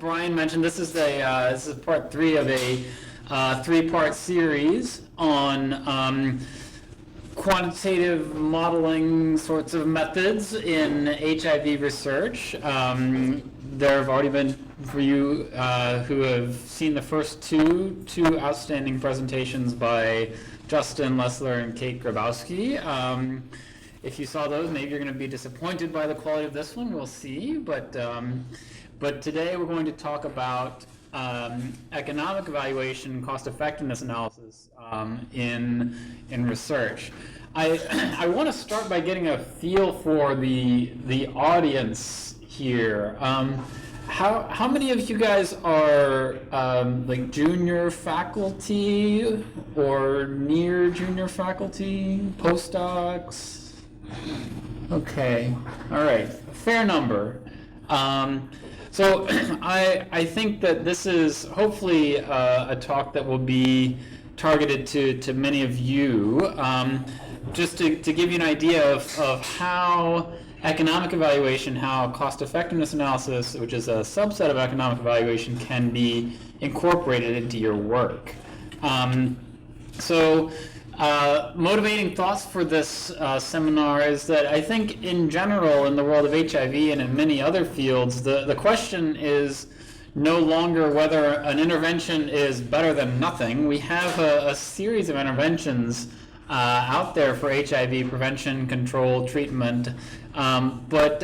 Brian mentioned, this is part 3 of a 3-part series on quantitative modeling sorts of methods in HIV research. There have already been, for you who have seen the first two outstanding presentations by Justin Lessler and Kate Grabowski. If you saw those, maybe you're going to be disappointed by the quality of this one. We'll see. But today we're going to talk about economic evaluation, cost-effectiveness analysis in research. I want to start by getting a feel for the audience here. How many of you guys are like junior faculty or near junior faculty, postdocs? Okay, all right, a fair number. So I think that this is hopefully a talk that will be targeted to many of you. Just to give you an idea of how economic evaluation, how cost-effectiveness analysis, which is a subset of economic evaluation, can be incorporated into your work. Motivating thoughts for this seminar is that I think in general in the world of HIV and in many other fields, the question is no longer whether an intervention is better than nothing. We have a series of interventions out there for HIV prevention, control, treatment. But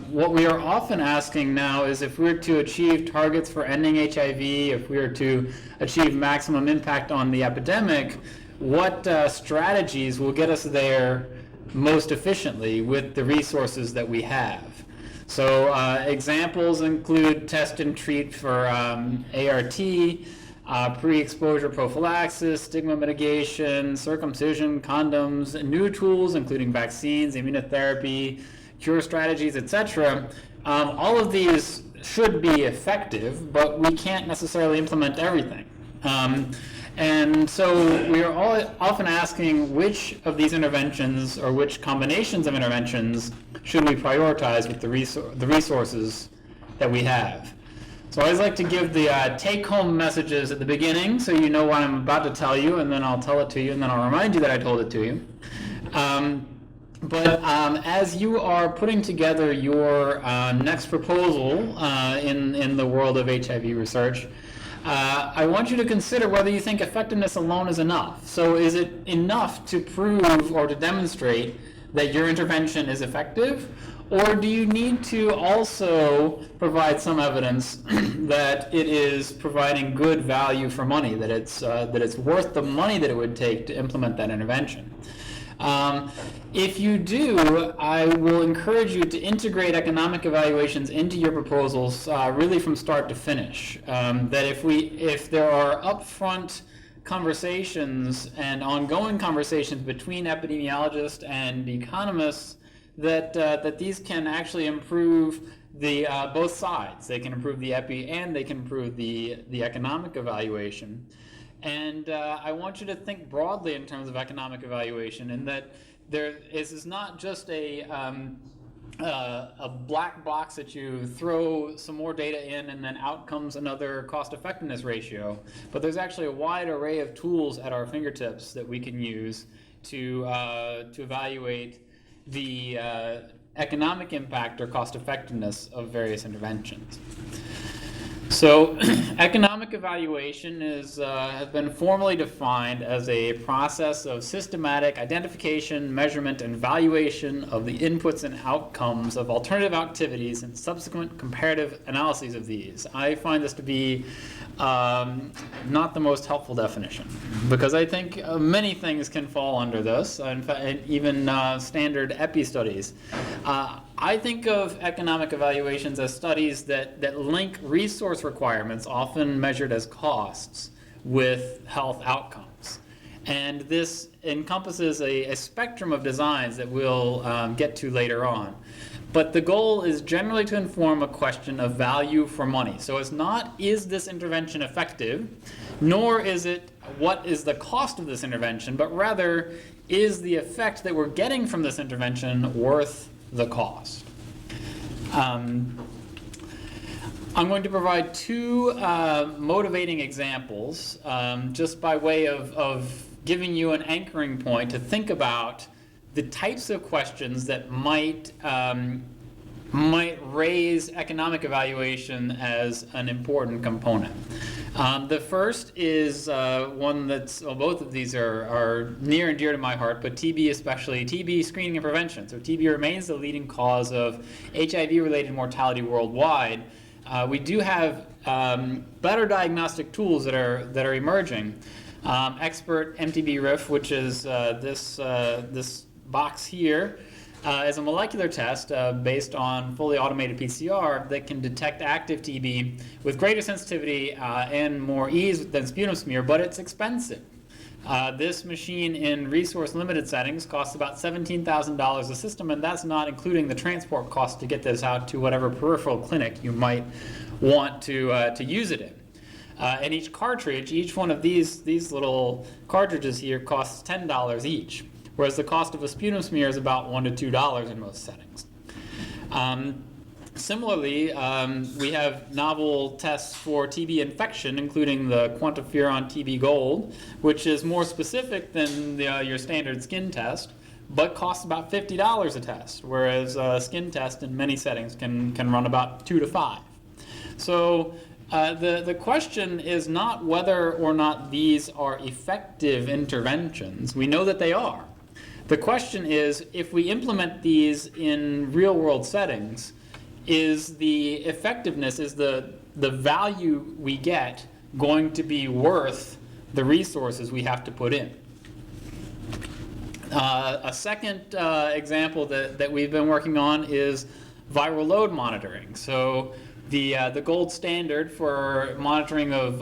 what we are often asking now is if we're to achieve targets for ending HIV, if we are to achieve maximum impact on the epidemic, what strategies will get us there most efficiently with the resources that we have. So examples include test and treat for ART, pre-exposure prophylaxis, stigma mitigation, circumcision, condoms, new tools including vaccines, immunotherapy, cure strategies, etc. All of these should be effective, but we can't necessarily implement everything. And so we are often asking which of these interventions or which combinations of interventions should we prioritize with the resources that we have. So I always like to give the take-home messages at the beginning so you know what I'm about to tell you, and then I'll tell it to you, and then I'll remind you that I told it to you. But as you are putting together your next proposal in the world of HIV research, I want you to consider whether you think effectiveness alone is enough. So is it enough to prove or to demonstrate that your intervention is effective? Or do you need to also provide some evidence that it is providing good value for money, that it's worth the money that it would take to implement that intervention? If you do, I will encourage you to integrate economic evaluations into your proposals really from start to finish. That if there are upfront conversations and ongoing conversations between epidemiologists and economists, that these can actually improve the both sides. They can improve the epi and they can improve the economic evaluation. And I want you to think broadly in terms of economic evaluation, in that this is not just a black box that you throw some more data in and then out comes another cost-effectiveness ratio, but there's actually a wide array of tools at our fingertips that we can use to evaluate the economic impact or cost-effectiveness of various interventions. So economic evaluation has been formally defined as a process of systematic identification, measurement, and valuation of the inputs and outcomes of alternative activities and subsequent comparative analyses of these. I find this to be not the most helpful definition, because I think many things can fall under this, in fact, even standard epi studies. I think of economic evaluations as studies that link resource requirements, often measured as costs, with health outcomes. And this encompasses a spectrum of designs that we'll get to later on. But the goal is generally to inform a question of value for money. So it's not, is this intervention effective, nor is it, what is the cost of this intervention, but rather, is the effect that we're getting from this intervention worth the cost? I'm going to provide two motivating examples, just by way of giving you an anchoring point to think about the types of questions that might raise economic evaluation as an important component. The first is one that's, well, both of these are near and dear to my heart, but TB especially, TB screening and prevention. So TB remains the leading cause of HIV-related mortality worldwide. We do have better diagnostic tools that are emerging. Expert MTB-RIF, which is this box here, is a molecular test based on fully automated PCR that can detect active TB with greater sensitivity and more ease than sputum smear, but it's expensive. This machine in resource-limited settings costs about $17,000 a system, and that's not including the transport cost to get this out to whatever peripheral clinic you might want to use it in. And each cartridge, each one of these little cartridges here costs $10 each, whereas the cost of a sputum smear is about $1 to $2 in most settings. Similarly, we have novel tests for TB infection, including the QuantiFERON TB Gold, which is more specific than your standard skin test, but costs about $50 a test, whereas a skin test in many settings can run about $2 to $5. So the question is not whether or not these are effective interventions. We know that they are. The question is, if we implement these in real-world settings, is the effectiveness, is the value we get going to be worth the resources we have to put in? A second example that we've been working on is viral load monitoring. So the gold standard for monitoring of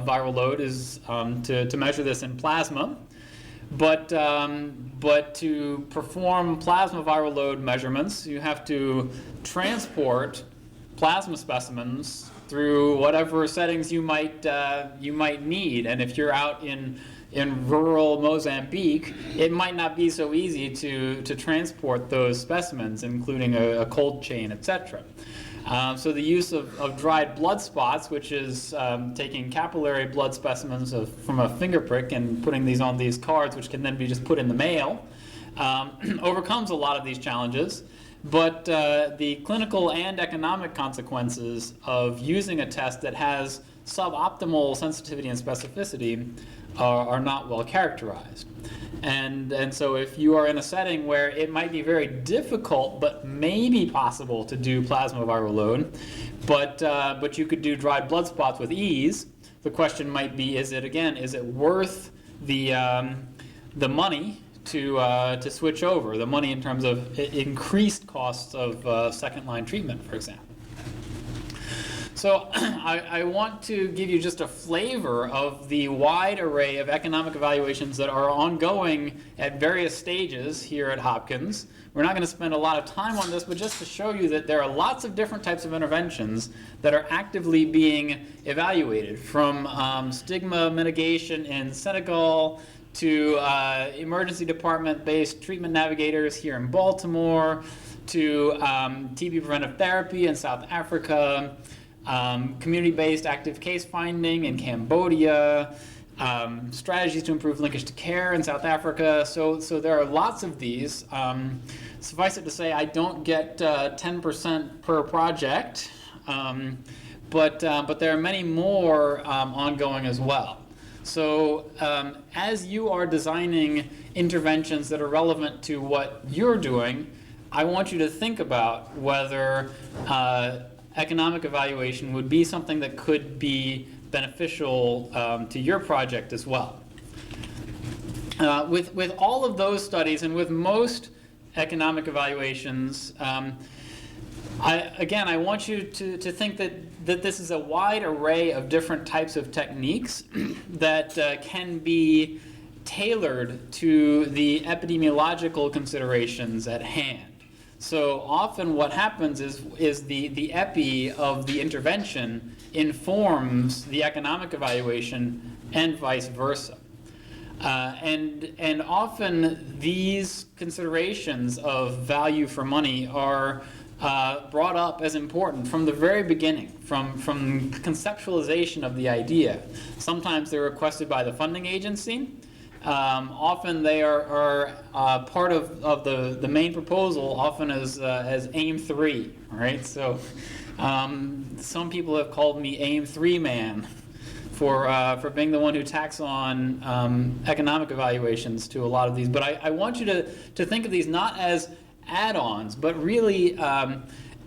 viral load is to measure this in plasma. But to perform plasma viral load measurements, you have to transport plasma specimens through whatever settings you might need. And if you're out in rural Mozambique, it might not be so easy to transport those specimens, including a cold chain, etc. So the use of dried blood spots, which is taking capillary blood specimens from a finger prick and putting these on these cards, which can then be just put in the mail, overcomes a lot of these challenges. But the clinical and economic consequences of using a test that has suboptimal sensitivity and specificity are not well characterized. And so if you are in a setting where it might be very difficult but maybe possible to do plasma viral load, but you could do dried blood spots with ease, the question might be, is it worth the money to switch over, the money in terms of increased costs of second-line treatment, for example? So I want to give you just a flavor of the wide array of economic evaluations that are ongoing at various stages here at Hopkins. We're not going to spend a lot of time on this, but just to show you that there are lots of different types of interventions that are actively being evaluated, from stigma mitigation in Senegal to emergency department-based treatment navigators here in Baltimore, to TB preventive therapy in South Africa, community-based active case finding in Cambodia, strategies to improve linkage to care in South Africa. So there are lots of these. Suffice it to say, I don't get 10% per project, but there are many more ongoing as well. So as you are designing interventions that are relevant to what you're doing, I want you to think about whether economic evaluation would be something that could be beneficial to your project as well. With all of those studies and with most economic evaluations, I want you to think that this is a wide array of different types of techniques that can be tailored to the epidemiological considerations at hand. So often what happens is the epi of the intervention informs the economic evaluation and vice versa. And often these considerations of value for money are brought up as important from the very beginning, from conceptualization of the idea. Sometimes they're requested by the funding agency. Often they are part of the main proposal, often as AIM 3, right? So some people have called me AIM 3 man for being the one who tacks on economic evaluations to a lot of these. But I want you to think of these not as add-ons, but really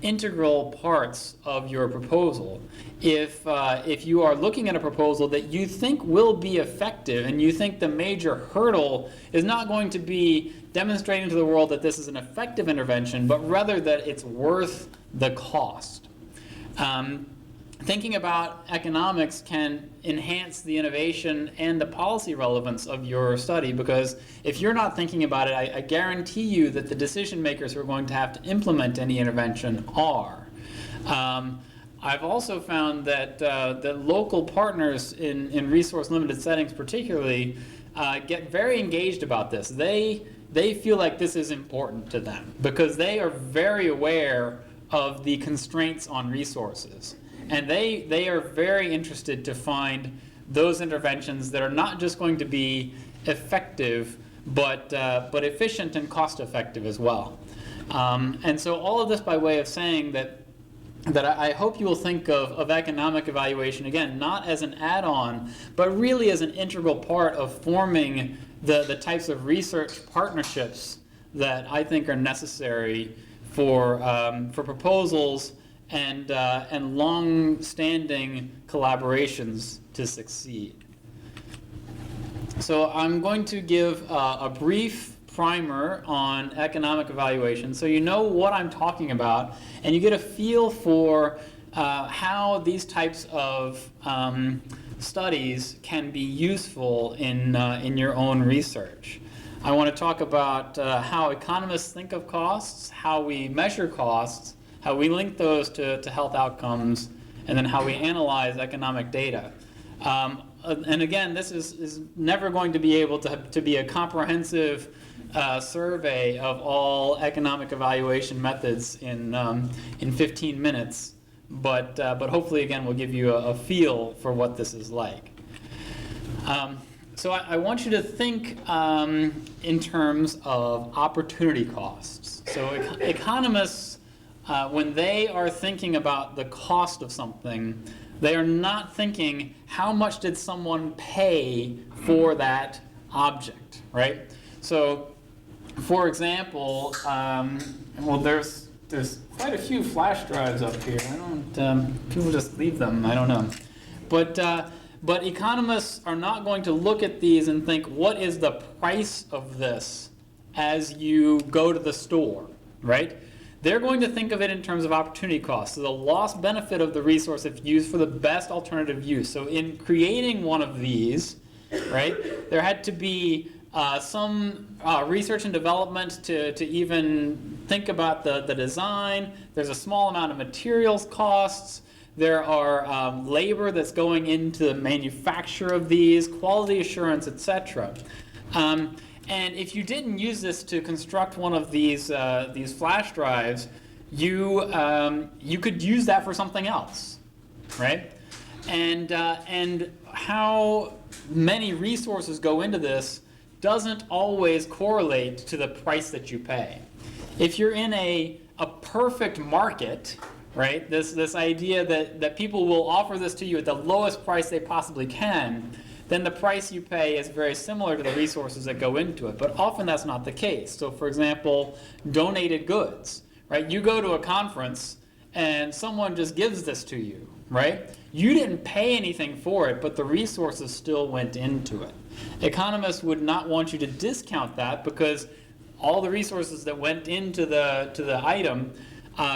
integral parts of your proposal. If you are looking at a proposal that you think will be effective, and you think the major hurdle is not going to be demonstrating to the world that this is an effective intervention, but rather that it's worth the cost. Thinking about economics can enhance the innovation and the policy relevance of your study, because if you're not thinking about it, I guarantee you that the decision makers who are going to have to implement any intervention are. I've also found that local partners in resource-limited settings particularly get very engaged about this. They feel like this is important to them because they are very aware of the constraints on resources. And they are very interested to find those interventions that are not just going to be effective, but efficient and cost-effective as well. And so all of this by way of saying that I hope you will think of economic evaluation, again, not as an add-on, but really as an integral part of forming the types of research partnerships that I think are necessary for proposals and long-standing collaborations to succeed. So I'm going to give a brief primer on economic evaluation so you know what I'm talking about and you get a feel for how these types of studies can be useful in your own research. I want to talk about how economists think of costs, how we measure costs, how we link those to health outcomes, and then how we analyze economic data. And again, this is never going to be able to be a comprehensive survey of all economic evaluation methods in 15 minutes, but hopefully, again, we'll give you a feel for what this is like. So I want you to think in terms of opportunity costs. So economists, when they are thinking about the cost of something, they are not thinking how much did someone pay for that object, right? So, for example, well, there's quite a few flash drives up here. I don't. People just leave them. I don't know, but economists are not going to look at these and think, what is the price of this as you go to the store, right? They're going to think of it in terms of opportunity costs, so the lost benefit of the resource if used for the best alternative use. So in creating one of these, right, there had to be some research and development to even think about the design. There's a small amount of materials costs. There are labor that's going into the manufacture of these, quality assurance, etc. And if you didn't use this to construct one of these flash drives, you could use that for something else, right? And how many resources go into this doesn't always correlate to the price that you pay. If you're in a perfect market, right? This idea that people will offer this to you at the lowest price they possibly can, then the price you pay is very similar to the resources that go into it. But often that's not the case. So for example, donated goods, right? You go to a conference and someone just gives this to you, right? You didn't pay anything for it, but the resources still went into it. Economists would not want you to discount that because all the resources that went into the item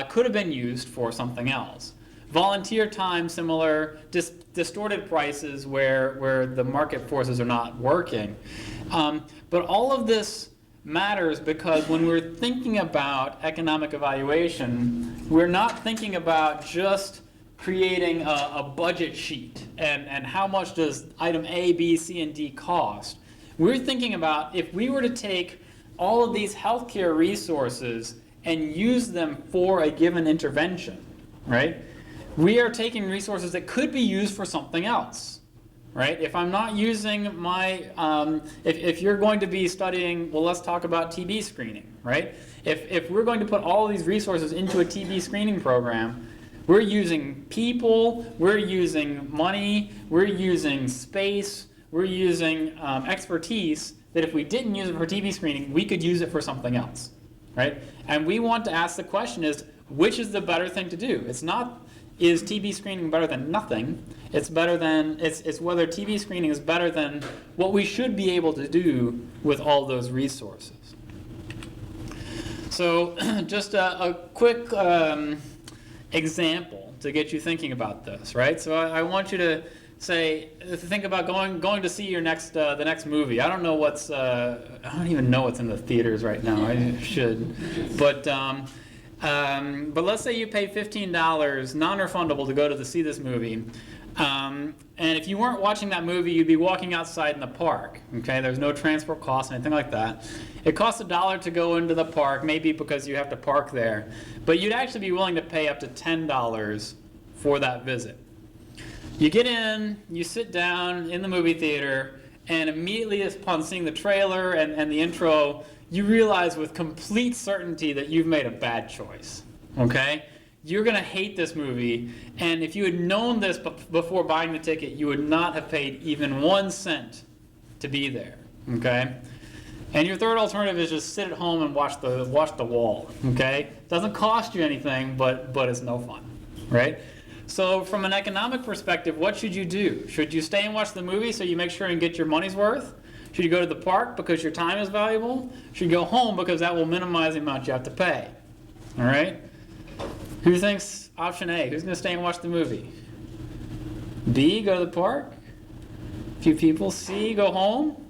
could have been used for something else. Volunteer time, similar. Distorted prices where the market forces are not working. But all of this matters because when we're thinking about economic evaluation, we're not thinking about just creating a budget sheet and how much does item A, B, C, and D cost. We're thinking about if we were to take all of these healthcare resources and use them for a given intervention, right? We are taking resources that could be used for something else, right? If I'm not using my, if you're going to be studying, well, let's talk about TB screening, right? If we're going to put all these resources into a TB screening program, we're using people, we're using money, we're using space, we're using expertise that if we didn't use it for TB screening, we could use it for something else, right? And we want to ask the question is, which is the better thing to do? It's not, is TB screening better than nothing? It's better than, it's whether TB screening is better than what we should be able to do with all those resources. So just a quick example to get you thinking about this, right? So I want you to think about going to see your the next movie. I don't know what's I don't even know what's in the theaters right now. I should, but let's say you pay $15 non-refundable to go to see this movie. And if you weren't watching that movie, you'd be walking outside in the park. Okay, there's no transport costs, anything like that. It costs $1 to go into the park, maybe because you have to park there. But you'd actually be willing to pay up to $10 for that visit. You get in, you sit down in the movie theater, and immediately upon seeing the trailer and the intro, you realize with complete certainty that you've made a bad choice. Okay? You're going to hate this movie, and if you had known this before buying the ticket, you would not have paid even 1 cent to be there. Okay? And your third alternative is just sit at home and watch the wall. Okay? Doesn't cost you anything, but it's no fun. Right? So from an economic perspective, what should you do? Should you stay and watch the movie so you make sure and get your money's worth? Should you go to the park because your time is valuable? Should you go home because that will minimize the amount you have to pay? All right? Who thinks option A? Who's going to stay and watch the movie? B, go to the park? A few people. C, go home?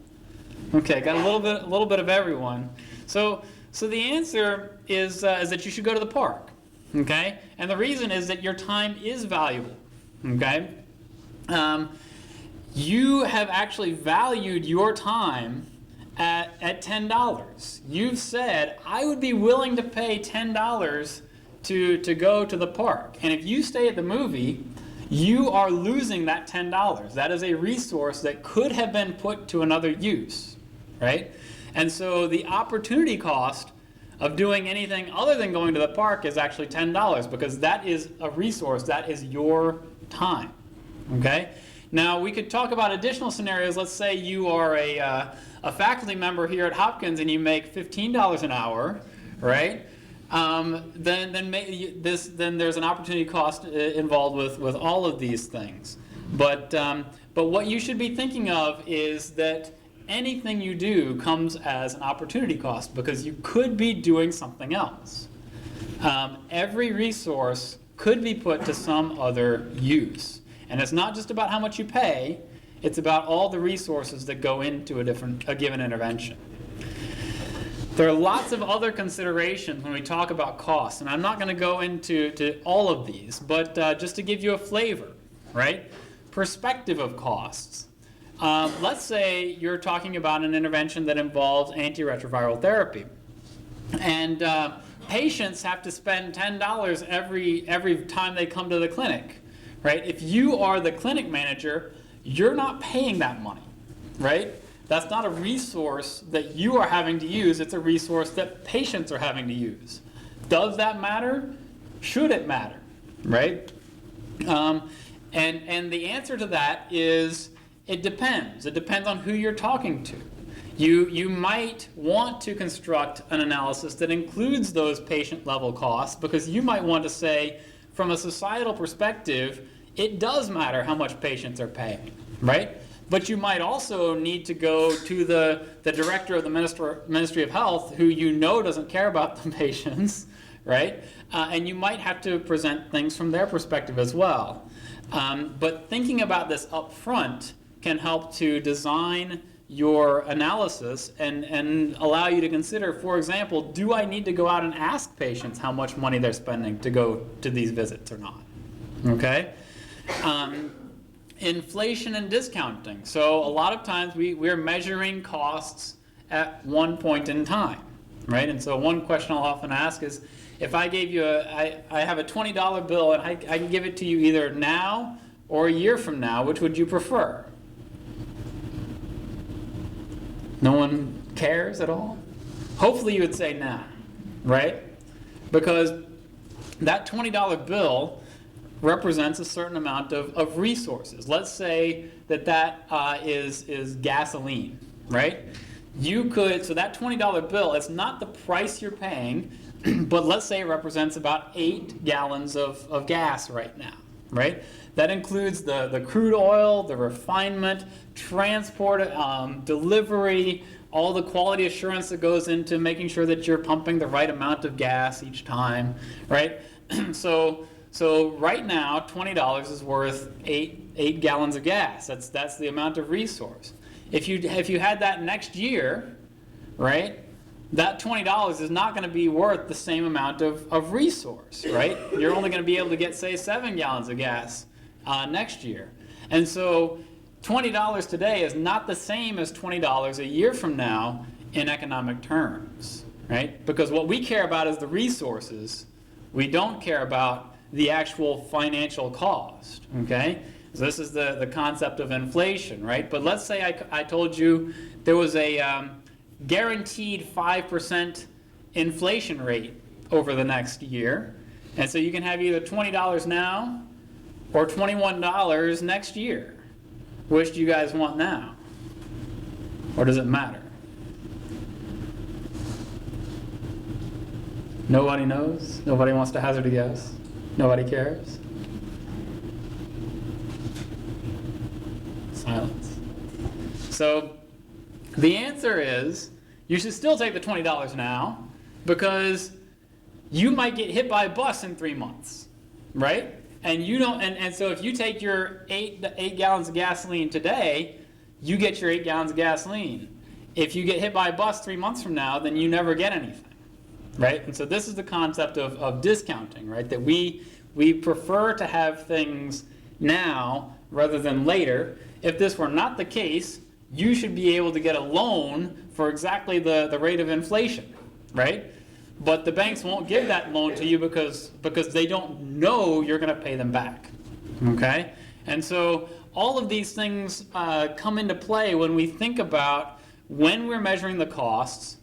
Okay, got a little bit of everyone. So the answer is that you should go to the park. Okay? And the reason is that your time is valuable. Okay? You have actually valued your time at $10. You've said, I would be willing to pay $10 to go to the park. And if you stay at the movie, you are losing that $10. That is a resource that could have been put to another use. Right? And so the opportunity cost of doing anything other than going to the park is actually $10 because that is a resource, that is your time. Okay? Now we could talk about additional scenarios. Let's say you are a faculty member here at Hopkins and you make $15 an hour, right? Then there's an opportunity cost involved with all of these things. But what you should be thinking of is that anything you do comes as an opportunity cost because you could be doing something else. Every resource could be put to some other use. And it's not just about how much you pay, it's about all the resources that go into a given intervention. There are lots of other considerations when we talk about costs, and I'm not going to go into all of these, but just to give you a flavor, right? Perspective of costs. Let's say you're talking about an intervention that involves antiretroviral therapy. And patients have to spend $10 every time they come to the clinic, right? If you are the clinic manager, you're not paying that money, right? That's not a resource that you are having to use. It's a resource that patients are having to use. Does that matter? Should it matter, right? And the answer to that is it depends. It depends on who you're talking to. You might want to construct an analysis that includes those patient-level costs because you might want to say, from a societal perspective, it does matter how much patients are paying, right? But you might also need to go to the director of the Ministry of Health who you know doesn't care about the patients, right? And you might have to present things from their perspective as well. But thinking about this up front can help to design your analysis and allow you to consider, for example, do I need to go out and ask patients how much money they're spending to go to these visits or not? Okay? Inflation and discounting. So a lot of times we're measuring costs at one point in time. right? And so one question I'll often ask is, if I gave you I have a $20 bill and I can give it to you either now or a year from now, which would you prefer? No one cares at all? Hopefully you would say now, right? Because that $20 bill represents a certain amount of resources. Let's say that is gasoline, right? So that $20 bill, it's not the price you're paying, but let's say it represents about 8 gallons of gas right now, right? That includes the crude oil, the refinement, transport, delivery, all the quality assurance that goes into making sure that you're pumping the right amount of gas each time, right? So right now, $20 is worth 8 gallons of gas. That's the amount of resource. If you had that next year, right, that $20 is not going to be worth the same amount of resource, right? You're only going to be able to get, say, 7 gallons of gas next year. And so $20 today is not the same as $20 a year from now in economic terms, right? Because what we care about is the resources. We don't care about the actual financial cost, okay? So this is the concept of inflation, right? But let's say I told you there was a guaranteed 5% inflation rate over the next year. And so you can have either $20 now or $21 next year. Which do you guys want now? Or does it matter? Nobody knows? Nobody wants to hazard a guess? Nobody cares? Silence. So the answer is you should still take the $20 now because you might get hit by a bus in 3 months, right? And you don't. And so if you take your 8 gallons of gasoline today, you get your 8 gallons of gasoline. If you get hit by a bus 3 months from now, then you never get anything, right? And so this is the concept of discounting, right? That we prefer to have things now rather than later. If this were not the case, you should be able to get a loan for exactly the rate of inflation, right? But the banks won't give that loan to you because they don't know you're going to pay them back, okay? And so all of these things come into play when we think about when we're measuring the costs,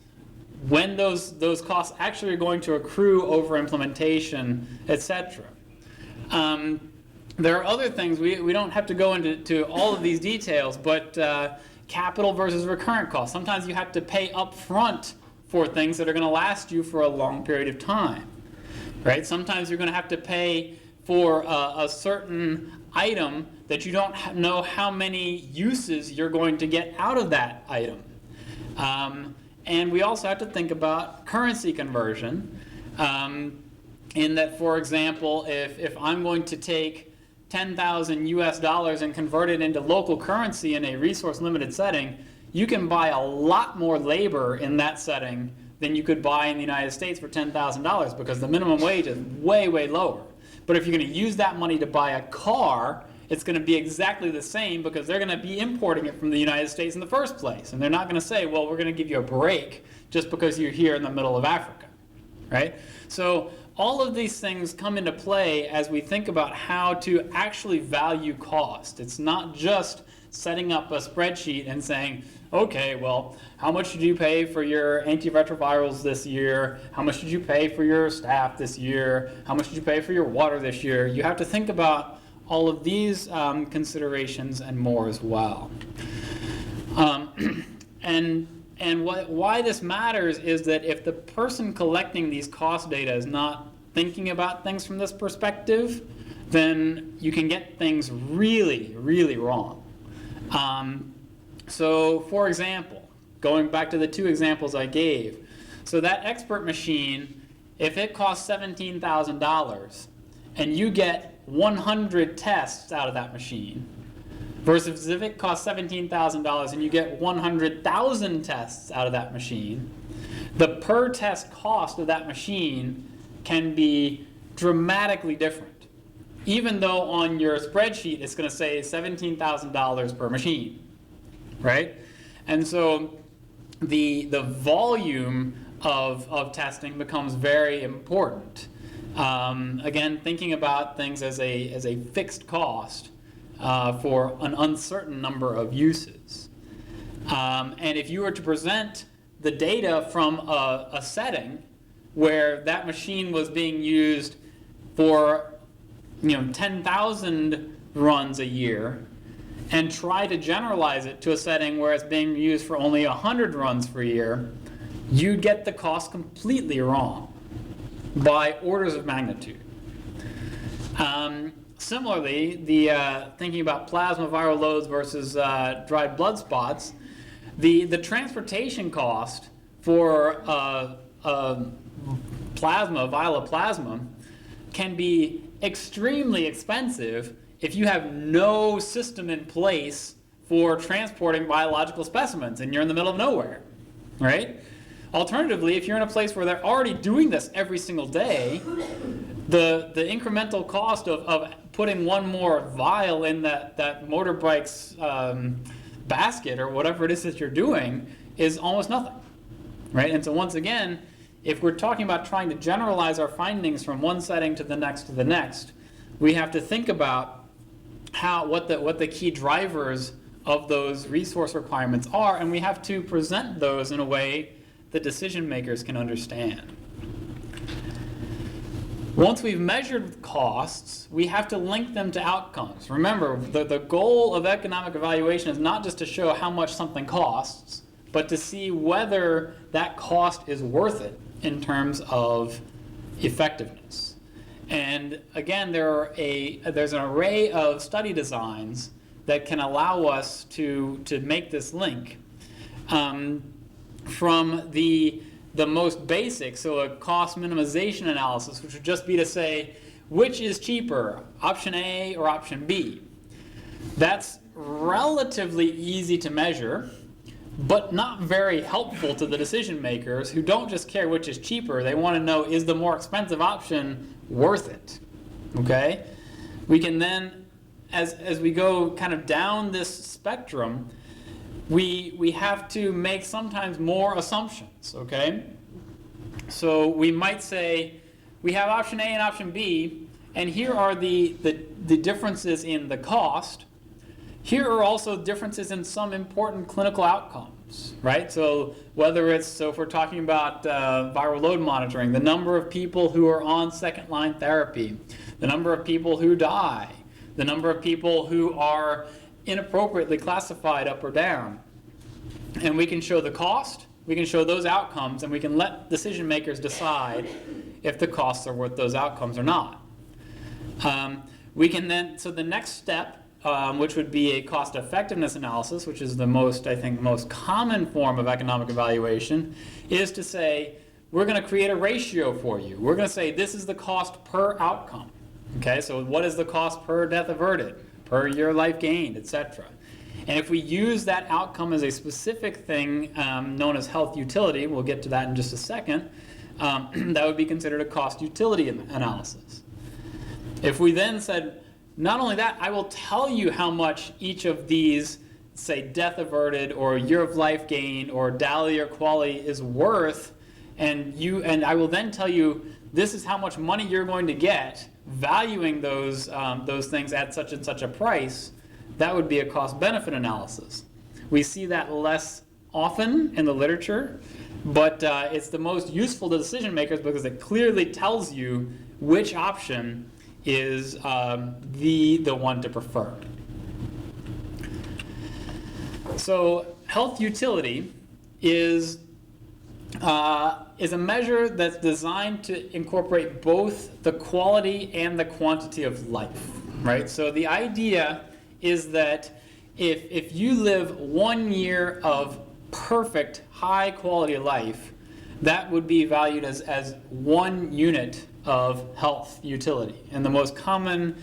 when those costs actually are going to accrue over implementation, etc. There are other things, we don't have to go into all of these details, but capital versus recurrent costs. Sometimes you have to pay up front for things that are going to last you for a long period of time, right? Sometimes you're going to have to pay for a certain item that you don't know how many uses you're going to get out of that item. And we also have to think about currency conversion in that, for example, if I'm going to take 10,000 US dollars and convert it into local currency in a resource-limited setting, you can buy a lot more labor in that setting than you could buy in the United States for $10,000 because the minimum wage is way, way lower. But if you're going to use that money to buy a car, it's going to be exactly the same because they're going to be importing it from the United States in the first place. And they're not going to say, well, we're going to give you a break just because you're here in the middle of Africa, right? So all of these things come into play as we think about how to actually value cost. It's not just setting up a spreadsheet and saying, okay, well, how much did you pay for your antiretrovirals this year? How much did you pay for your staff this year? How much did you pay for your water this year? You have to think about all of these considerations and more as well. Why this matters is that if the person collecting these cost data is not thinking about things from this perspective, then you can get things really, really wrong. So, for example, going back to the 2 examples I gave, so that expert machine, if it costs $17,000 and you get 100 tests out of that machine, versus if it costs $17,000 and you get 100,000 tests out of that machine, the per test cost of that machine can be dramatically different. Even though on your spreadsheet it's going to say $17,000 per machine, right? And so the volume of testing becomes very important. Again, thinking about things as a fixed cost for an uncertain number of uses. And if you were to present the data from a setting where that machine was being used for 10,000 runs a year, and try to generalize it to a setting where it's being used for only 100 runs per year, you'd get the cost completely wrong by orders of magnitude. Similarly, thinking about plasma viral loads versus dried blood spots, the transportation cost for plasma, vial of plasma, can be extremely expensive if you have no system in place for transporting biological specimens and you're in the middle of nowhere, right? Alternatively, if you're in a place where they're already doing this every single day, the incremental cost of putting one more vial in that motorbike's basket or whatever it is that you're doing is almost nothing, right? And so once again, if we're talking about trying to generalize our findings from one setting to the next, we have to think about what the key drivers of those resource requirements are, and we have to present those in a way that decision makers can understand. Once we've measured costs, we have to link them to outcomes. Remember, the goal of economic evaluation is not just to show how much something costs, but to see whether that cost is worth it in terms of effectiveness. And again, there's an array of study designs that can allow us to make this link. From the most basic, so a cost minimization analysis, which would just be to say, which is cheaper, option A or option B? That's relatively easy to measure, but not very helpful to the decision makers who don't just care which is cheaper. They want to know, is the more expensive option worth it? Okay? We can then, as we go kind of down this spectrum, we have to make sometimes more assumptions, okay? So we might say, we have option A and option B, and here are the differences in the cost. Here are also differences in some important clinical outcomes, right? So whether it's, if we're talking about viral load monitoring, the number of people who are on second-line therapy, the number of people who die, the number of people who are inappropriately classified up or down. And we can show the cost, we can show those outcomes, and we can let decision makers decide if the costs are worth those outcomes or not. We can then, so the next step, which would be a cost effectiveness analysis, which is the most common form of economic evaluation, is to say, we're going to create a ratio for you. We're going to say this is the cost per outcome. Okay, so what is the cost per death averted, per year life gained, etc. And if we use that outcome as a specific thing known as health utility, we'll get to that in just a second, that would be considered a cost utility analysis. If we then said, not only that, I will tell you how much each of these, say, death averted or year of life gain or Dowdy or quality is worth, and I will then tell you this is how much money you're going to get, valuing those things at such and such a price, that would be a cost-benefit analysis. We see that less often in the literature, but it's the most useful to decision makers because it clearly tells you which option is the one to prefer. So health utility is a measure that's designed to incorporate both the quality and the quantity of life, right? So the idea is that if you live 1 year of perfect high quality life, that would be valued as 1 unit of health utility. And the most common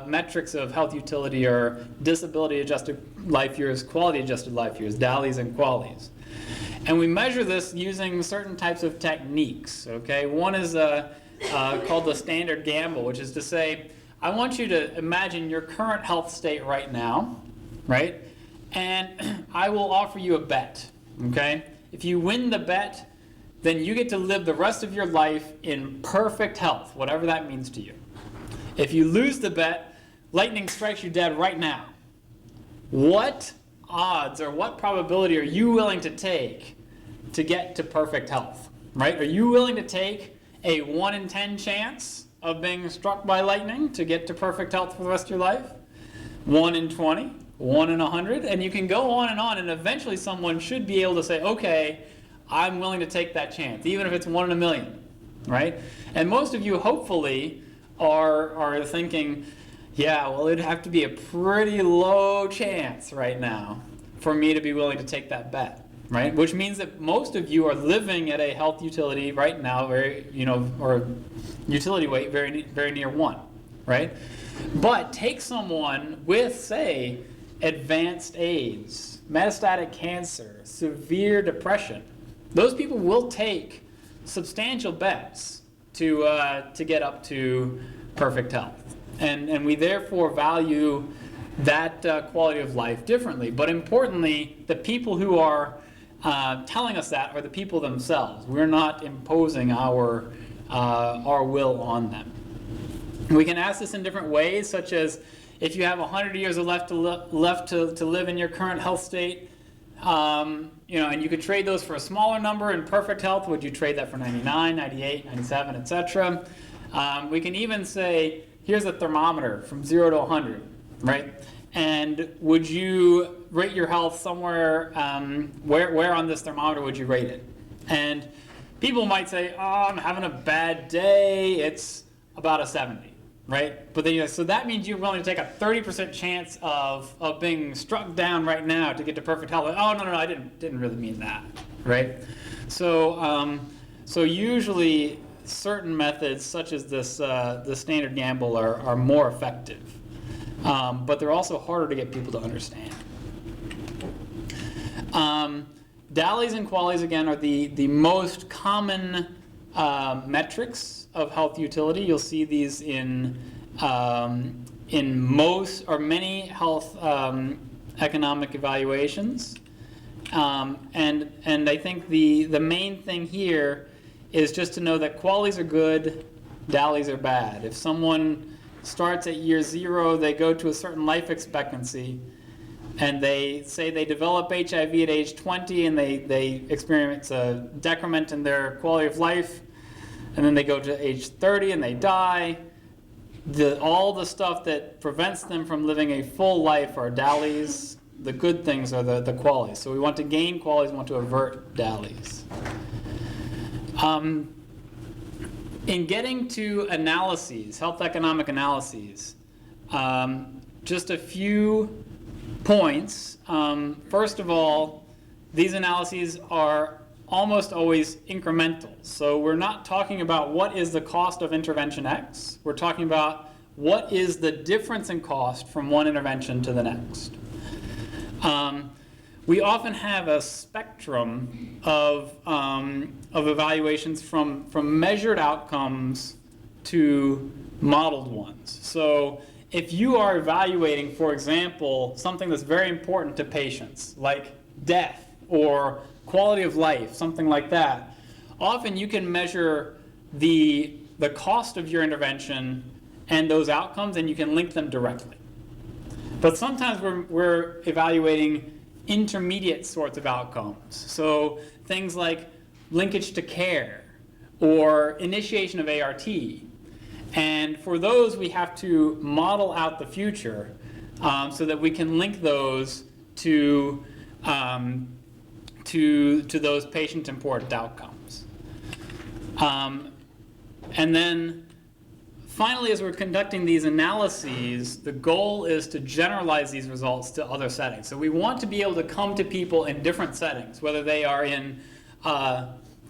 metrics of health utility are disability adjusted life years, quality adjusted life years, DALYs and QALYs. And we measure this using certain types of techniques, okay? One is called the standard gamble, which is to say, I want you to imagine your current health state right now, right? And I will offer you a bet, okay? If you win the bet, then you get to live the rest of your life in perfect health, whatever that means to you. If you lose the bet, lightning strikes you dead right now. What odds or what probability are you willing to take to get to perfect health, right? Are you willing to take a 1 in 10 chance of being struck by lightning to get to perfect health for the rest of your life? 1 in 20, 1 in 100, and you can go on, and eventually someone should be able to say, okay, I'm willing to take that chance, even if it's 1 in a million, right? And most of you, hopefully, are thinking, yeah, well, it'd have to be a pretty low chance right now for me to be willing to take that bet, right? Which means that most of you are living at a health utility right now, or utility weight very, very near 1, right? But take someone with, say, advanced AIDS, metastatic cancer, severe depression. Those people will take substantial bets to get up to perfect health. And we therefore value that quality of life differently. But importantly, the people who are telling us that are the people themselves. We're not imposing our will on them. We can ask this in different ways, such as if you have 100 years left to live in your current health state, and you could trade those for a smaller number in perfect health. Would you trade that for 99, 98, 97, etc.? We can even say, here's a thermometer from 0 to 100, right? And would you rate your health somewhere, where on this thermometer would you rate it? And people might say, oh, I'm having a bad day, it's about a 70, right? But then, so that means you're willing to take a 30% chance of being struck down right now to get to perfect health. Oh, no, I didn't really mean that, right? So usually certain methods, such as this, the standard gamble, are more effective. But they're also harder to get people to understand. Dowdys and qualities, again, are the most common metrics of health utility. You'll see these in most or many health economic evaluations. And I think the main thing here is just to know that qualities are good, Dowdys are bad. If someone starts at year 0, they go to a certain life expectancy, and they say they develop HIV at age 20, and they experience a decrement in their quality of life, and then they go to age 30 and they die. All the stuff that prevents them from living a full life are Dowdys. The good things are the qualities. So we want to gain qualities, we want to avert Dowdys. In getting to analyses, health economic analyses, just a few points. First of all, these analyses are almost always incremental. So we're not talking about what is the cost of intervention X. We're talking about what is the difference in cost from one intervention to the next. We often have a spectrum of evaluations from measured outcomes to modeled ones. So if you are evaluating, for example, something that's very important to patients, like death or quality of life, something like that, often you can measure the cost of your intervention and those outcomes, and you can link them directly. But sometimes we're evaluating intermediate sorts of outcomes. So things like linkage to care or initiation of ART. And for those, we have to model out the future so that we can link those to those patient-important outcomes. And then finally, as we're conducting these analyses, the goal is to generalize these results to other settings. So we want to be able to come to people in different settings, whether they are in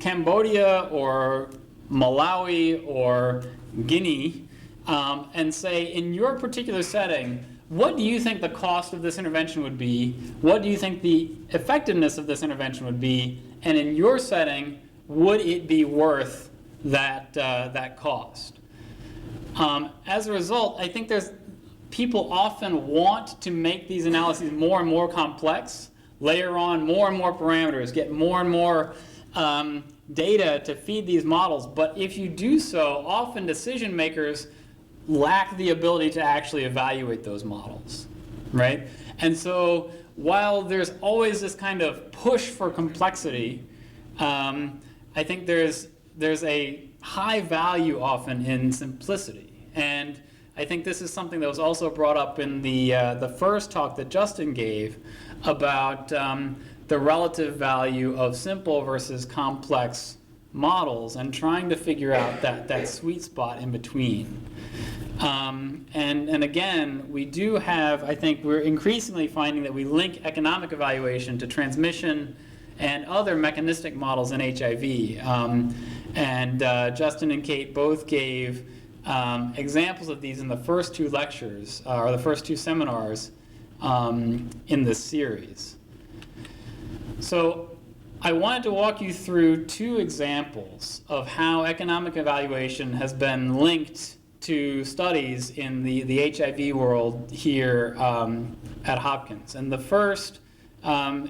Cambodia or Malawi or Guinea, and say, in your particular setting, what do you think the cost of this intervention would be? What do you think the effectiveness of this intervention would be? And in your setting, would it be worth that cost? As a result, I think people often want to make these analyses more and more complex, layer on more and more parameters, get more and more data to feed these models, but if you do so, often decision makers lack the ability to actually evaluate those models, right? And so while there's always this kind of push for complexity, I think there's a high value often in simplicity. And I think this is something that was also brought up in the first talk that Justin gave about the relative value of simple versus complex models and trying to figure out that sweet spot in between. And again, we do have, I think we're increasingly finding that we link economic evaluation to transmission and other mechanistic models in HIV. Justin and Kate both gave examples of these in the first two lectures, or the first two seminars in this series. So I wanted to walk you through two examples of how economic evaluation has been linked to studies in the HIV world here at Hopkins. And the first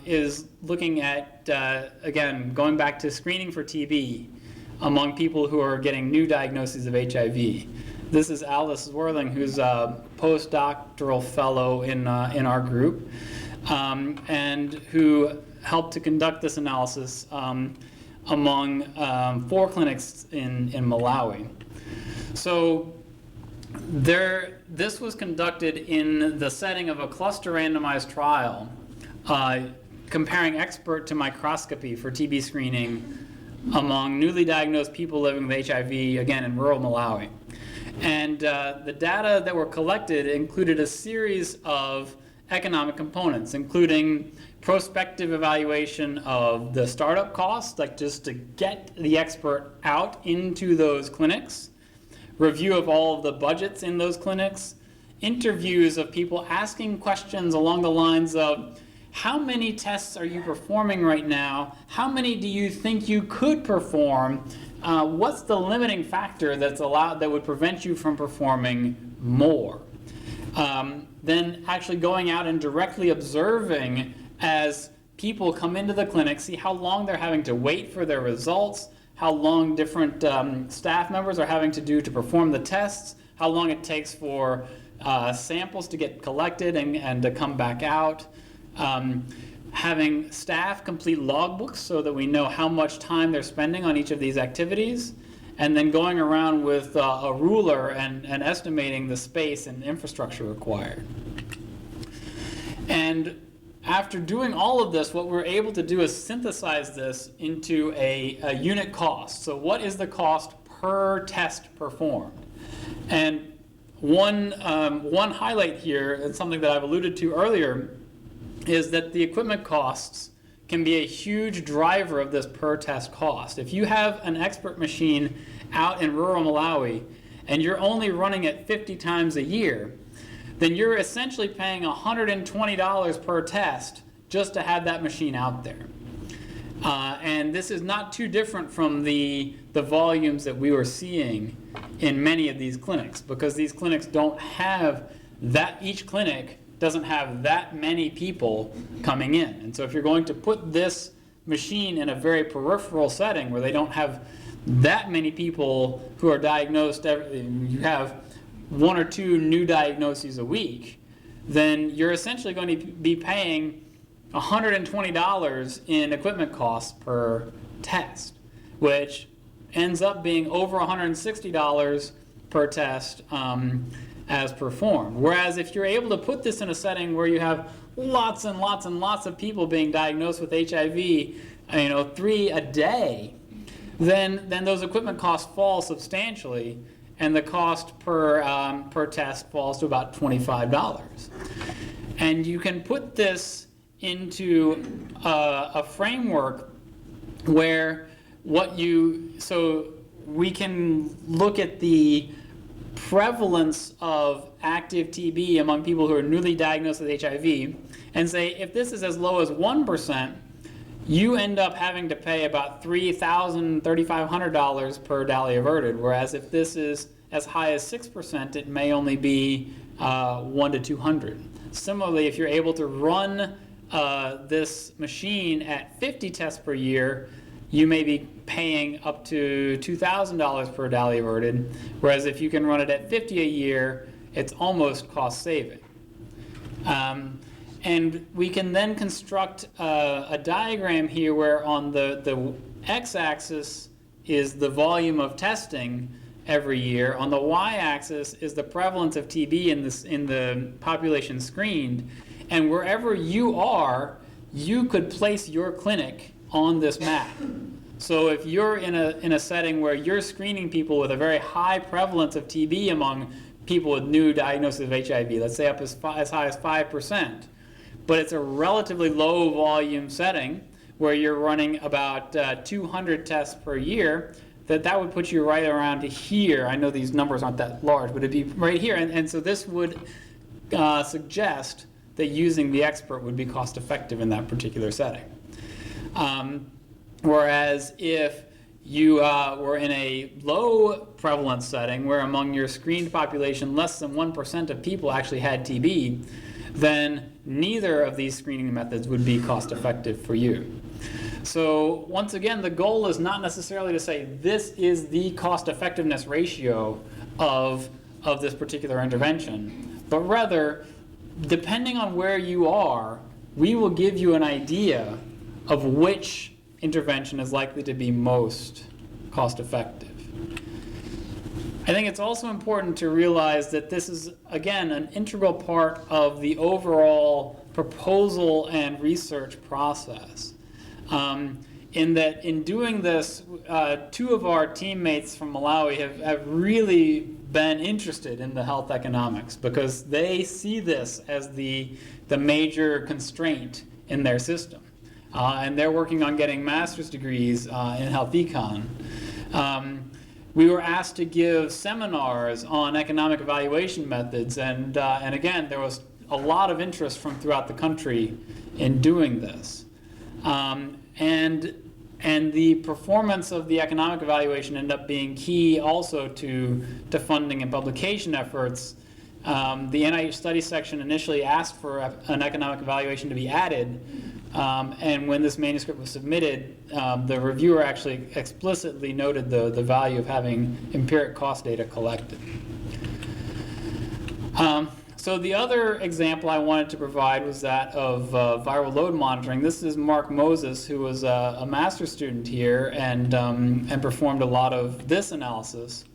is looking at, again, going back to screening for TB among people who are getting new diagnoses of HIV. This is Alice Worthing, who's a postdoctoral fellow in our group, and who helped to conduct this analysis among 4 clinics in Malawi. So this was conducted in the setting of a cluster randomized trial comparing expert to microscopy for TB screening among newly diagnosed people living with HIV, again, in rural Malawi. And the data that were collected included a series of economic components, including prospective evaluation of the startup costs, like just to get the expert out into those clinics, review of all of the budgets in those clinics, interviews of people asking questions along the lines of, how many tests are you performing right now? How many do you think you could perform? What's the limiting factor that would prevent you from performing more? Then actually going out and directly observing as people come into the clinic, see how long they're having to wait for their results, how long different staff members are having to do to perform the tests, how long it takes for samples to get collected and to come back out. Having staff complete logbooks so that we know how much time they're spending on each of these activities, and then going around with a ruler and estimating the space and infrastructure required. And after doing all of this, what we're able to do is synthesize this into a unit cost. So what is the cost per test performed? And one highlight here, and something that I've alluded to earlier, is that the equipment costs can be a huge driver of this per test cost. If you have an expert machine out in rural Malawi and you're only running it 50 times a year, then you're essentially paying $120 per test just to have that machine out there. And this is not too different from the volumes that we were seeing in many of these clinics, because these clinics don't have that, each clinic doesn't have that many people coming in. And so if you're going to put this machine in a very peripheral setting where they don't have that many people who are diagnosed, you have 1 or 2 new diagnoses a week, then you're essentially going to be paying $120 in equipment costs per test, which ends up being over $160 per test as performed. Whereas if you're able to put this in a setting where you have lots and lots and lots of people being diagnosed with HIV, 3 a day, then those equipment costs fall substantially, and the cost per test falls to about $25. And you can put this into a framework where so we can look at the prevalence of active TB among people who are newly diagnosed with HIV and say, if this is as low as 1%, you end up having to pay about $3,000, $3,500 per Dowdy averted, whereas if this is as high as 6%, it may only be $100 to $200. Similarly, if you're able to run this machine at 50 tests per year, you may be paying up to $2,000 per dally averted, whereas if you can run it at 50 a year, it's almost cost saving. And we can then construct a diagram here where on the x-axis is the volume of testing every year. On the y-axis is the prevalence of TB in the population screened. And wherever you are, you could place your clinic on this map. So if you're in a setting where you're screening people with a very high prevalence of TB among people with new diagnosis of HIV, let's say up as high as 5%, but it's a relatively low volume setting where you're running about 200 tests per year, that would put you right around here. I know these numbers aren't that large, but it'd be right here. And so this would suggest that using the expert would be cost effective in that particular setting. Whereas if you were in a low prevalence setting where among your screened population less than 1% of people actually had TB, then neither of these screening methods would be cost effective for you. So once again, the goal is not necessarily to say this is the cost effectiveness ratio of this particular intervention, but rather, depending on where you are, we will give you an idea of which intervention is likely to be most cost effective. I think it's also important to realize that this is, again, an integral part of the overall proposal and research process. In that, in doing this, two of our teammates from Malawi have really been interested in the health economics because they see this as the major constraint in their system. And they're working on getting master's degrees in health econ. We were asked to give seminars on economic evaluation methods, and again, there was a lot of interest from throughout the country in doing this. And the performance of the economic evaluation ended up being key also to funding and publication efforts. The NIH study section initially asked for an economic evaluation to be added, and when this manuscript was submitted, the reviewer actually explicitly noted the value of having empiric cost data collected. So the other example I wanted to provide was that of viral load monitoring. This is Mark Moses, who was a master's student here and performed a lot of this analysis,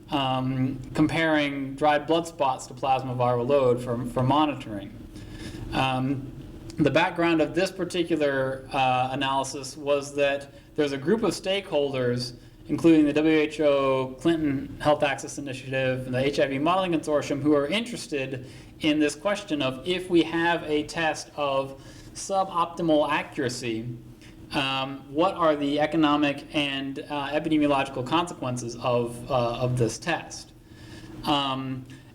comparing dried blood spots to plasma viral load for monitoring. The background of this particular analysis was that there's a group of stakeholders, including the WHO, Clinton Health Access Initiative, and the HIV Modeling Consortium, who are interested in this question of if we have a test of suboptimal accuracy, what are the economic and epidemiological consequences of this test?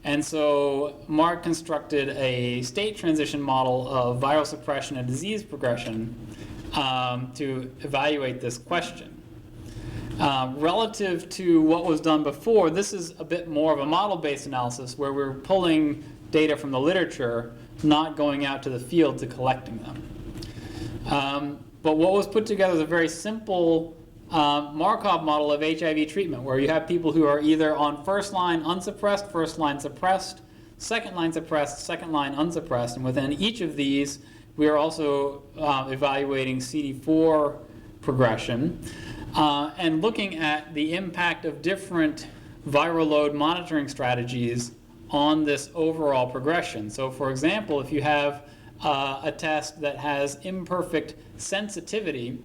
And so Mark constructed a state transition model of viral suppression and disease progression to evaluate this question. Relative to what was done before, this is a bit more of a model-based analysis where we're pulling data from the literature, not going out to the field to collecting them. But what was put together is a very simple Markov model of HIV treatment, where you have people who are either on first line unsuppressed, first line suppressed, second line suppressed, second line unsuppressed, and within each of these, we are also evaluating CD4 progression and looking at the impact of different viral load monitoring strategies on this overall progression. So for example, if you have a test that has imperfect sensitivity,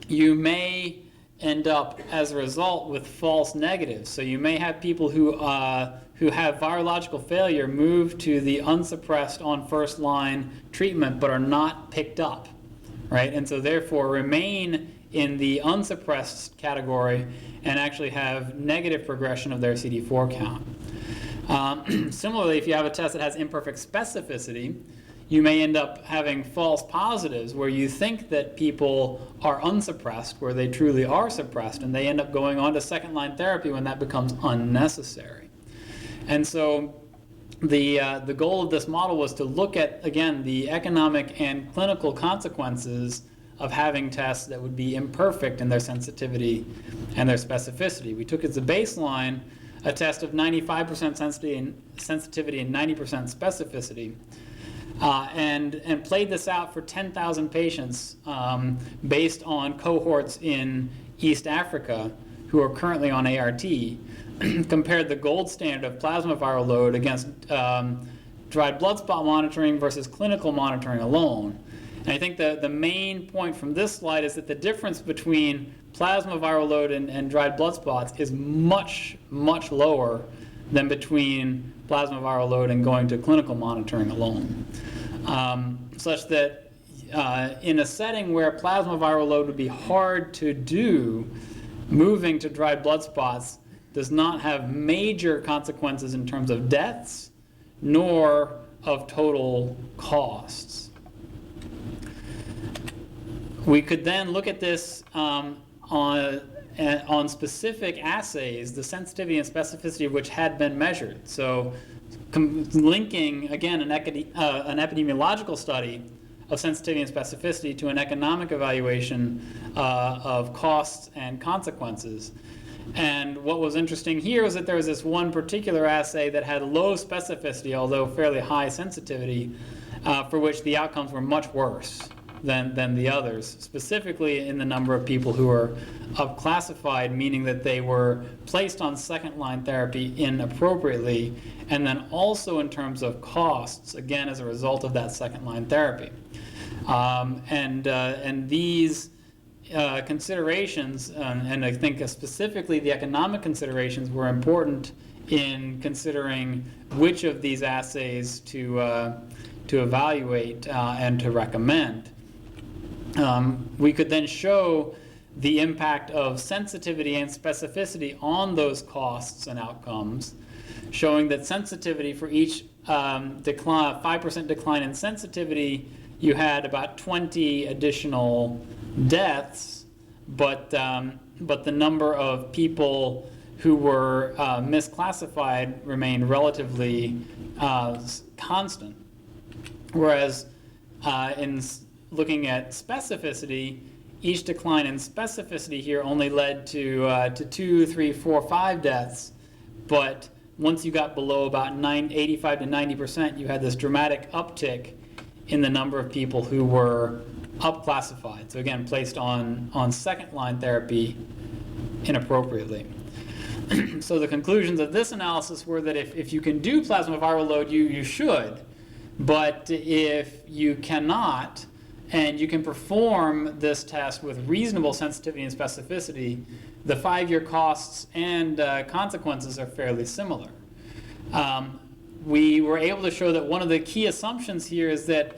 you may end up, as a result, with false negatives. So you may have people who have virological failure move to the unsuppressed on first line treatment but are not picked up, right? And so therefore remain in the unsuppressed category and actually have negative progression of their CD4 count. Similarly, if you have a test that has imperfect specificity, you may end up having false positives where you think that people are unsuppressed, where they truly are suppressed, and they end up going on to second-line therapy when that becomes unnecessary. And so the goal of this model was to look at, again, the economic and clinical consequences of having tests that would be imperfect in their sensitivity and their specificity. We took as a baseline a test of 95% sensitivity and 90% specificity, and played this out for 10,000 patients based on cohorts in East Africa who are currently on ART, compared the gold standard of plasma viral load against dried blood spot monitoring versus clinical monitoring alone. And I think the main point from this slide is that the difference between plasma viral load and dried blood spots is much, much lower than between plasma viral load and going to clinical monitoring alone. Such that in a setting where plasma viral load would be hard to do, moving to dried blood spots does not have major consequences in terms of deaths, nor of total costs. We could then look at this on specific assays, the sensitivity and specificity of which had been measured. So linking, again, an epidemiological study of sensitivity and specificity to an economic evaluation of costs and consequences. And what was interesting here was that there was this one particular assay that had low specificity, although fairly high sensitivity, for which the outcomes were much worse than the others, specifically in the number of people who were up-classified, meaning that they were placed on second-line therapy inappropriately, and then also in terms of costs, again, as a result of that second-line therapy. And these considerations, and I think specifically the economic considerations, were important in considering which of these assays to evaluate and to recommend. We could then show the impact of sensitivity and specificity on those costs and outcomes, showing that sensitivity for each 5% decline in sensitivity, you had about 20 additional deaths, but the number of people who were misclassified remained relatively constant. Whereas in looking at specificity, each decline in specificity here only led to 2, 3, 4, 5 deaths, but once you got below about 85 to 90%, you had this dramatic uptick in the number of people who were up-classified. So again, placed on second-line therapy inappropriately. So the conclusions of this analysis were that if you can do plasma viral load, you should. But if you cannot, and you can perform this test with reasonable sensitivity and specificity, the 5-year costs and consequences are fairly similar. We were able to show that one of the key assumptions here is that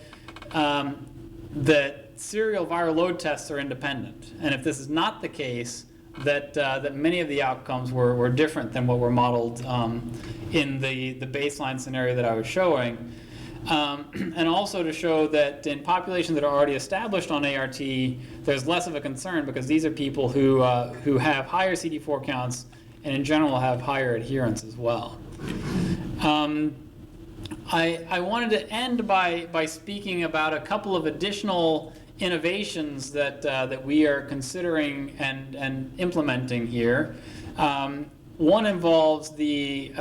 that serial viral load tests are independent. And if this is not the case, that many of the outcomes were different than what were modeled in the baseline scenario that I was showing. And also to show that in populations that are already established on ART, there's less of a concern because these are people who have higher CD4 counts and in general have higher adherence as well. I wanted to end by speaking about a couple of additional innovations that we are considering and implementing here. One involves the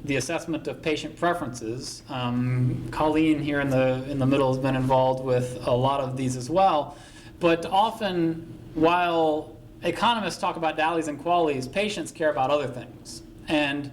assessment of patient preferences. Colleen here in the middle has been involved with a lot of these as well. But often, while economists talk about Dowdys and qualities, patients care about other things. And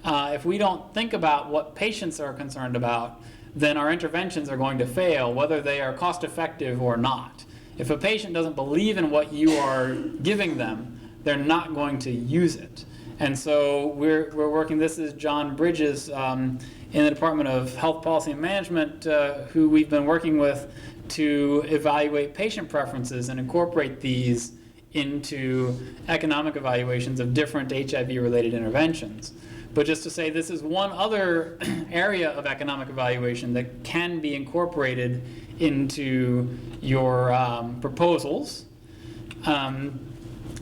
if we don't think about what patients are concerned about, then our interventions are going to fail, whether they are cost effective or not. If a patient doesn't believe in what you are giving them, they're not going to use it. And so we're working, this is John Bridges in the Department of Health Policy and Management, who we've been working with to evaluate patient preferences and incorporate these into economic evaluations of different HIV-related interventions. But just to say, this is one other area of economic evaluation that can be incorporated into your proposals.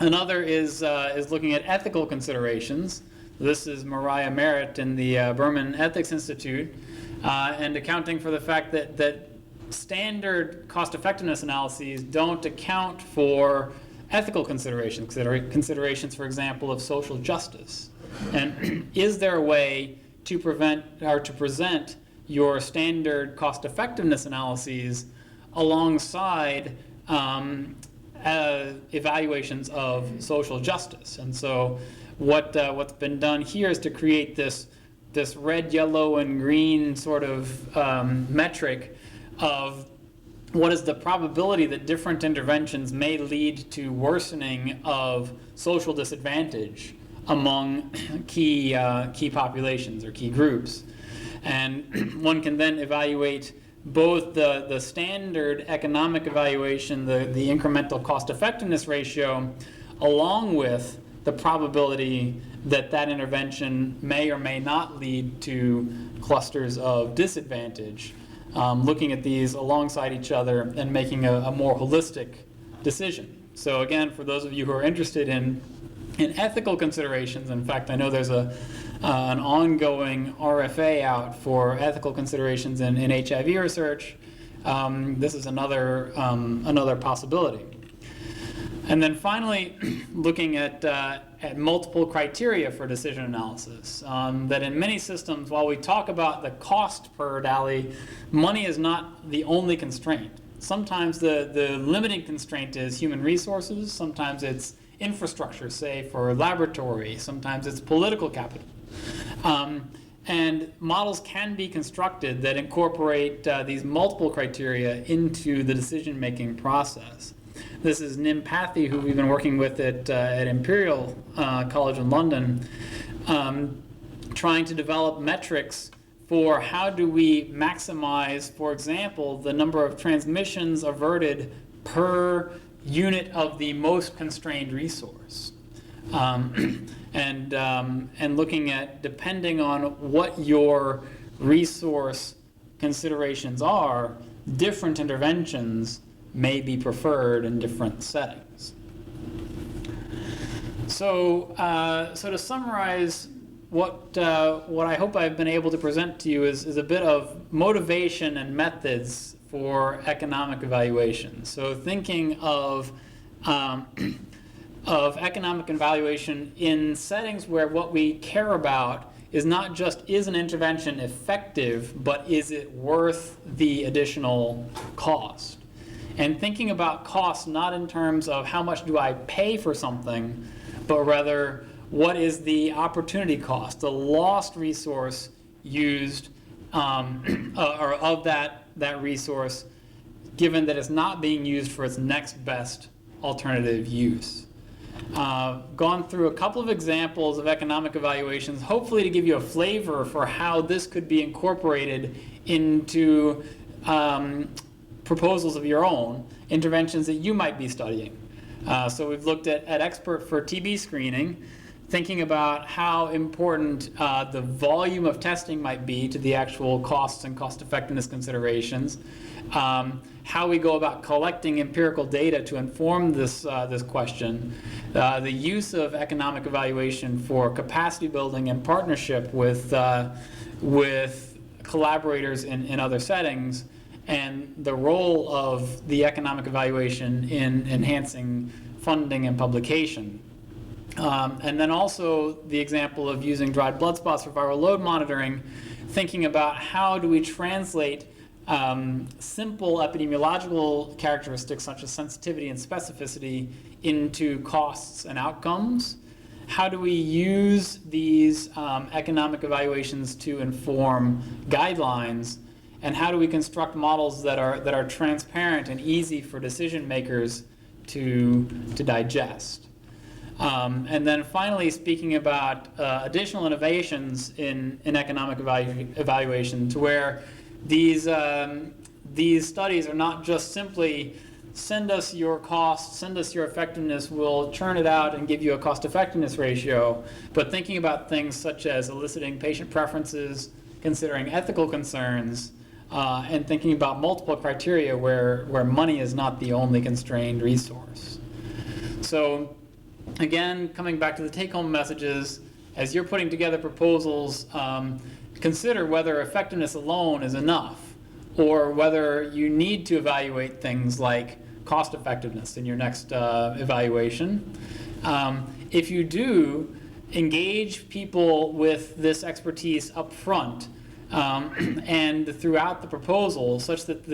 Another is looking at ethical considerations. This is Mariah Merritt in the Berman Ethics Institute, and accounting for the fact that standard cost-effectiveness analyses don't account for ethical considerations, considerations, for example, of social justice. And is there a way to prevent or to present your standard cost-effectiveness analyses alongside evaluations of social justice? And so what's been done here is to create this red, yellow, and green sort of metric of what is the probability that different interventions may lead to worsening of social disadvantage among key populations or key groups. And one can then evaluate both the standard economic evaluation, the incremental cost-effectiveness ratio, along with the probability that that intervention may or may not lead to clusters of disadvantage, looking at these alongside each other and making a more holistic decision. So again, for those of you who are interested in ethical considerations, in fact, I know there's an ongoing RFA out for ethical considerations in HIV research. This is another possibility. And then finally, looking at multiple criteria for decision analysis. That in many systems, while we talk about the cost per DALY, money is not the only constraint. Sometimes the limiting constraint is human resources. Sometimes it's infrastructure, say, for laboratory. Sometimes it's political capital. And models can be constructed that incorporate these multiple criteria into the decision-making process. This is Nim Pathy, who we've been working with at Imperial College in London, trying to develop metrics for how do we maximize, for example, the number of transmissions averted per unit of the most constrained resource. And looking at, depending on what your resource considerations are, different interventions may be preferred in different settings. So to summarize, what I hope I've been able to present to you is a bit of motivation and methods for economic evaluation. So thinking of economic evaluation in settings where what we care about is not just is an intervention effective, but is it worth the additional cost? And thinking about costs not in terms of how much do I pay for something, but rather what is the opportunity cost, the lost resource used or of that resource, given that it's not being used for its next best alternative use. Gone through a couple of examples of economic evaluations, hopefully to give you a flavor for how this could be incorporated into proposals of your own, interventions that you might be studying. So we've looked at expert for TB screening, thinking about how important the volume of testing might be to the actual costs and cost effectiveness considerations, how we go about collecting empirical data to inform this question, the use of economic evaluation for capacity building and partnership with collaborators in other settings, and the role of the economic evaluation in enhancing funding and publication. And then also the example of using dried blood spots for viral load monitoring, thinking about how do we translate simple epidemiological characteristics such as sensitivity and specificity into costs and outcomes. How do we use these economic evaluations to inform guidelines? And how do we construct models that are transparent and easy for decision makers to digest? And then finally, speaking about additional innovations in economic evaluation, to where these studies are not just simply send us your cost, send us your effectiveness, we'll churn it out and give you a cost effectiveness ratio, but thinking about things such as eliciting patient preferences, considering ethical concerns, and thinking about multiple criteria where money is not the only constrained resource. So again, coming back to the take-home messages, as you're putting together proposals, consider whether effectiveness alone is enough. or whether you need to evaluate things like cost effectiveness in your next evaluation. If you do, engage people with this expertise up front and throughout the proposal, such that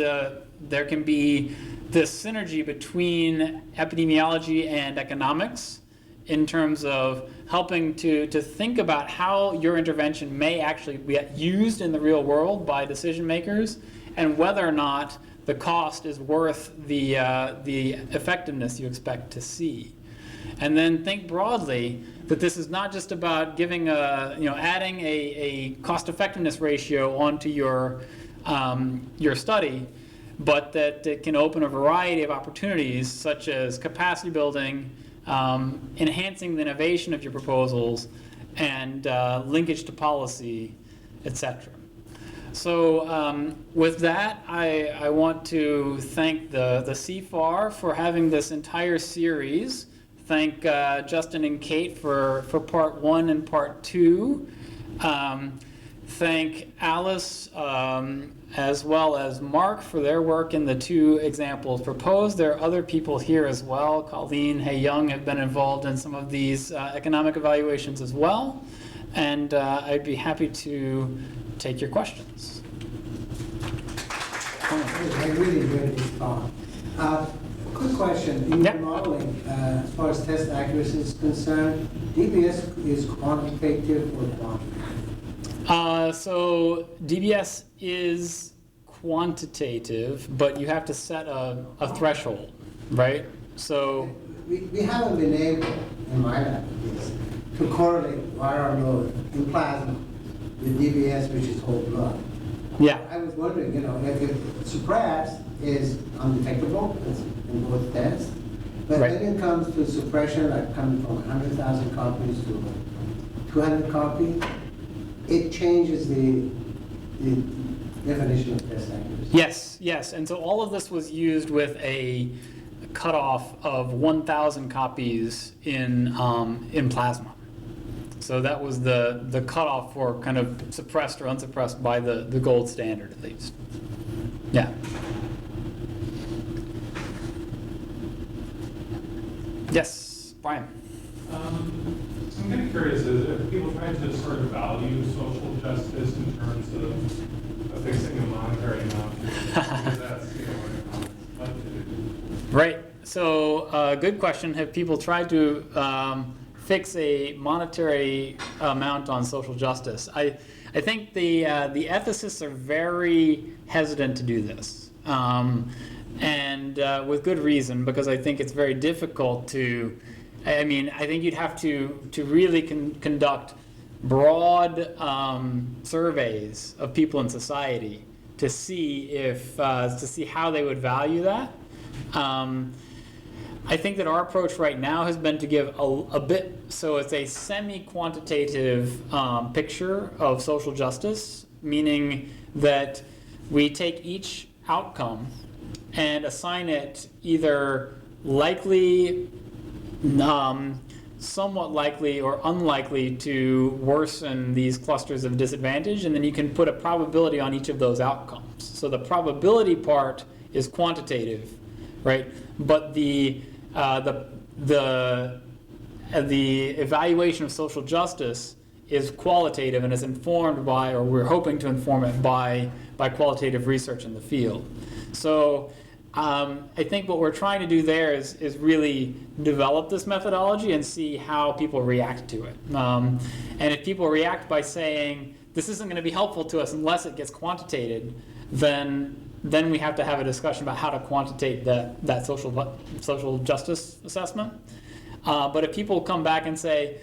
there can be this synergy between epidemiology and economics in terms of helping to think about how your intervention may actually be used in the real world by decision makers, and whether or not the cost is worth the effectiveness you expect to see. And then think broadly that this is not just about giving adding a cost effectiveness ratio onto your study, but that it can open a variety of opportunities, such as capacity building, enhancing the innovation of your proposals, and linkage to policy, etc. So with that, I want to thank the CFAR for having this entire series. Thank Justin and Kate for part 1 and part 2. Thank Alice as well as Mark for their work in the 2 examples proposed. There are other people here as well. Colleen, Hey Young have been involved in some of these economic evaluations as well. And I'd be happy to take your questions. I really enjoyed this talk. Quick question. In your modeling, as far as test accuracy is concerned, DBS is quantitative or quantitative? So DBS is quantitative, but you have to set a threshold, right? So we haven't been able, in my lab at least, to correlate viral load in plasma with DBS, which is whole blood. yeah. I was wondering, if suppressed is undetectable in both tests, but Right. when it comes to suppression, like coming from 100,000 copies to 200 copies, it changes the definition of test accuracy. Yes, and so all of this was used with a cutoff of 1,000 copies in plasma. So that was the cutoff for kind of suppressed or unsuppressed by the gold standard, at least. Yeah. Yes, Brian. I'm kind of curious, if people try to sort of value social justice in terms of fixing a monetary amount, because that's what economics. Right. So good question. Have people tried to fix a monetary amount on social justice? I think the ethicists are very hesitant to do this, and with good reason, because I think it's very difficult to. I think you'd have to really conduct broad surveys of people in society to see how they would value that. I think that our approach right now has been to give a bit, so it's a semi-quantitative picture of social justice, meaning that we take each outcome and assign it either likely, somewhat likely, or unlikely to worsen these clusters of disadvantage, and then you can put a probability on each of those outcomes. So the probability part is quantitative, right? But the evaluation of social justice is qualitative and is informed by, or we're hoping to inform it by qualitative research in the field. So I think what we're trying to do there is really develop this methodology and see how people react to it. And if people react by saying, this isn't going to be helpful to us unless it gets quantitated, then we have to have a discussion about how to quantitate that social justice assessment. But if people come back and say,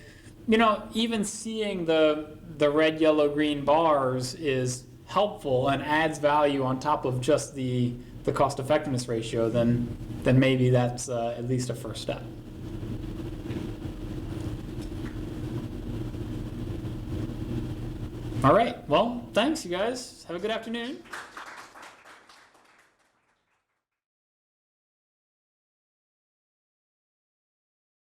even seeing the red, yellow, green bars is helpful and adds value on top of just the cost effectiveness ratio, then maybe that's at least a first step. All right, well, thanks you guys. Have a good afternoon.